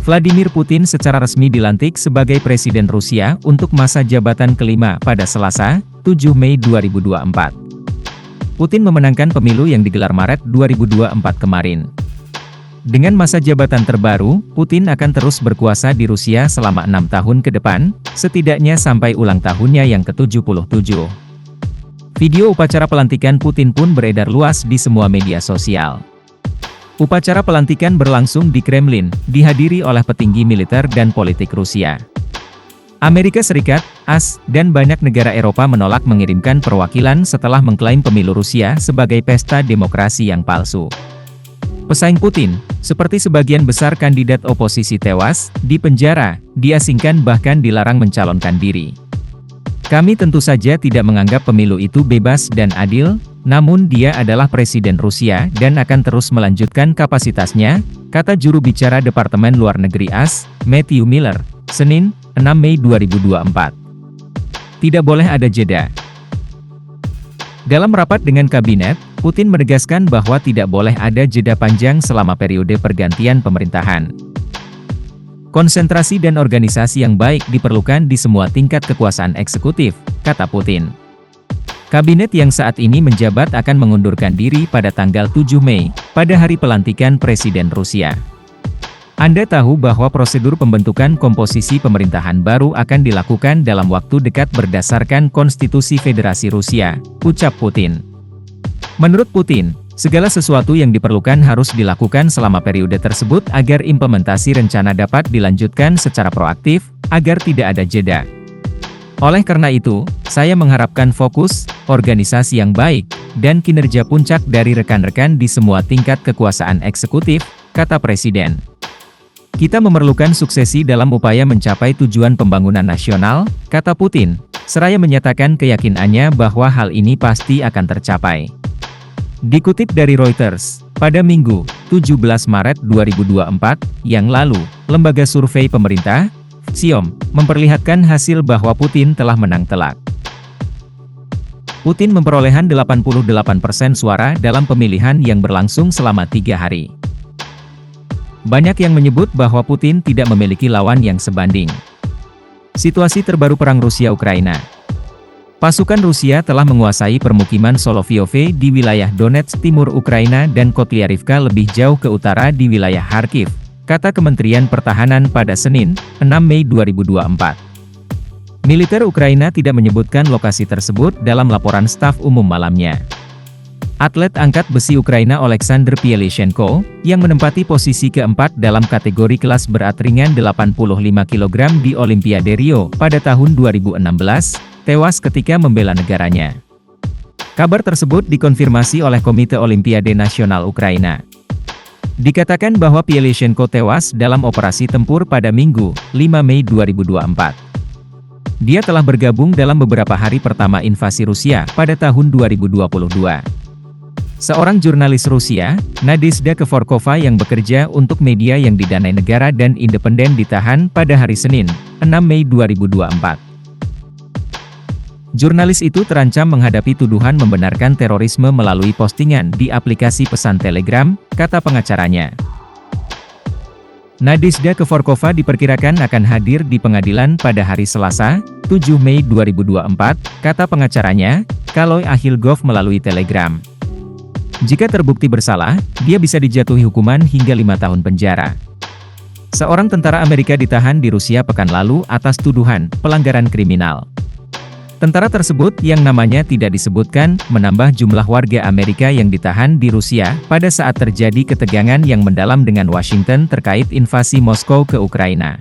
Vladimir Putin secara resmi dilantik sebagai Presiden Rusia untuk masa jabatan kelima pada Selasa, 7 Mei 2024. Putin memenangkan pemilu yang digelar Maret 2024 kemarin. Dengan masa jabatan terbaru, Putin akan terus berkuasa di Rusia selama 6 tahun ke depan, setidaknya sampai ulang tahunnya yang ke-77. Video upacara pelantikan Putin pun beredar luas di semua media sosial. Upacara pelantikan berlangsung di Kremlin, dihadiri oleh petinggi militer dan politik Rusia. Amerika Serikat, AS, dan banyak negara Eropa menolak mengirimkan perwakilan setelah mengklaim pemilu Rusia sebagai pesta demokrasi yang palsu. Pesaing Putin, seperti sebagian besar kandidat oposisi tewas, dipenjara, diasingkan bahkan dilarang mencalonkan diri. Kami tentu saja tidak menganggap pemilu itu bebas dan adil, namun dia adalah Presiden Rusia dan akan terus melanjutkan kapasitasnya, kata juru bicara Departemen Luar Negeri AS, Matthew Miller, Senin, 6 Mei 2024. Tidak boleh ada jeda. Dalam rapat dengan kabinet, Putin menegaskan bahwa tidak boleh ada jeda panjang selama periode pergantian pemerintahan. Konsentrasi dan organisasi yang baik diperlukan di semua tingkat kekuasaan eksekutif, kata Putin. Kabinet yang saat ini menjabat akan mengundurkan diri pada tanggal 7 Mei, pada hari pelantikan Presiden Rusia. Anda tahu bahwa prosedur pembentukan komposisi pemerintahan baru akan dilakukan dalam waktu dekat berdasarkan Konstitusi Federasi Rusia, ucap Putin. Menurut Putin, segala sesuatu yang diperlukan harus dilakukan selama periode tersebut agar implementasi rencana dapat dilanjutkan secara proaktif, agar tidak ada jeda. Oleh karena itu, saya mengharapkan fokus, organisasi yang baik, dan kinerja puncak dari rekan-rekan di semua tingkat kekuasaan eksekutif, kata Presiden. Kita memerlukan suksesi dalam upaya mencapai tujuan pembangunan nasional, kata Putin, seraya menyatakan keyakinannya bahwa hal ini pasti akan tercapai. Dikutip dari Reuters, pada Minggu, 17 Maret 2024, yang lalu, lembaga survei pemerintah, Xiom, memperlihatkan hasil bahwa Putin telah menang telak. Putin memperolehan 88% suara dalam pemilihan yang berlangsung selama 3 hari. Banyak yang menyebut bahwa Putin tidak memiliki lawan yang sebanding. Situasi terbaru perang Rusia-Ukraina. Pasukan Rusia telah menguasai permukiman Solovyov di wilayah Donetsk timur Ukraina dan Kotlyarivka lebih jauh ke utara di wilayah Kharkiv, kata Kementerian Pertahanan pada Senin, 6 Mei 2024. Militer Ukraina tidak menyebutkan lokasi tersebut dalam laporan staf umum malamnya. Atlet angkat besi Ukraina Oleksandr Pielyshenko, yang menempati posisi keempat dalam kategori kelas berat ringan 85 kg di Olimpiade Rio pada tahun 2016, tewas ketika membela negaranya. Kabar tersebut dikonfirmasi oleh Komite Olimpiade Nasional Ukraina. Dikatakan bahwa Pielyshenko tewas dalam operasi tempur pada Minggu, 5 Mei 2024. Dia telah bergabung dalam beberapa hari pertama invasi Rusia pada tahun 2022. Seorang jurnalis Rusia, Nadezhda Kevorkova yang bekerja untuk media yang didanai negara dan independen ditahan pada hari Senin, 6 Mei 2024. Jurnalis itu terancam menghadapi tuduhan membenarkan terorisme melalui postingan di aplikasi pesan Telegram, kata pengacaranya. Nadezhda Kevorkova diperkirakan akan hadir di pengadilan pada hari Selasa, 7 Mei 2024, kata pengacaranya, Kaloy Ahilgov melalui Telegram. Jika terbukti bersalah, dia bisa dijatuhi hukuman hingga 5 tahun penjara. Seorang tentara Amerika ditahan di Rusia pekan lalu atas tuduhan pelanggaran kriminal. Tentara tersebut, yang namanya tidak disebutkan, menambah jumlah warga Amerika yang ditahan di Rusia pada saat terjadi ketegangan yang mendalam dengan Washington terkait invasi Moskow ke Ukraina.